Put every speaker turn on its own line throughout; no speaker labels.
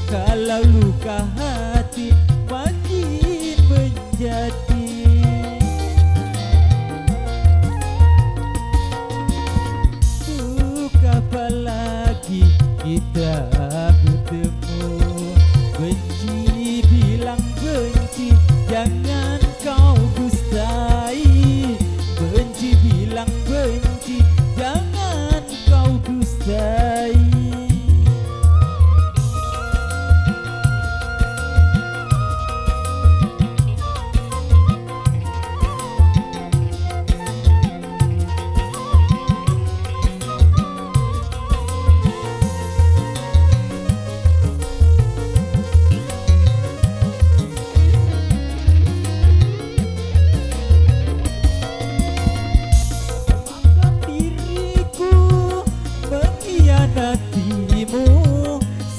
kalau luka hati makin menjadi. Kapan lagi kita bertemu? Benci bilang benci, jangan kau dustai. Benci bilang benci, jangan kau dustai.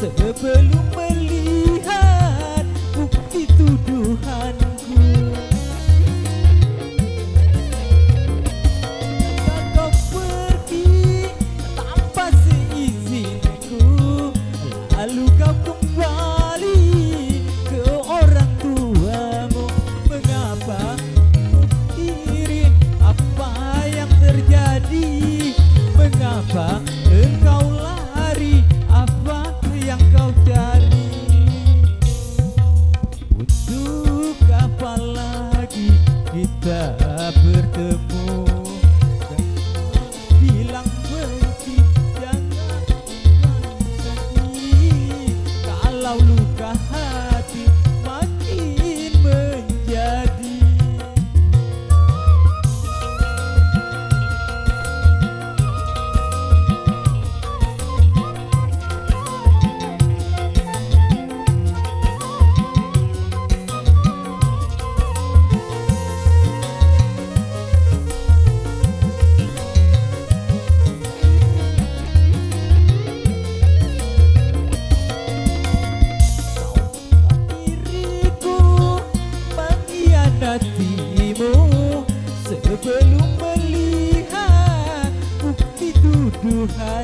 Sebelum melihat bukti tuduhanku, kau pergi tanpa seizinku, lalu kau kembali ke orang tuamu. Mengapa iri apa yang terjadi? Mengapa engkau lari? Apa yang kau cari? Untuk apa lagi kita bertemu? Bilang benci, jangan sedih, kalau luka hati makin menjadi. Sebelum melihat bukti tuduhan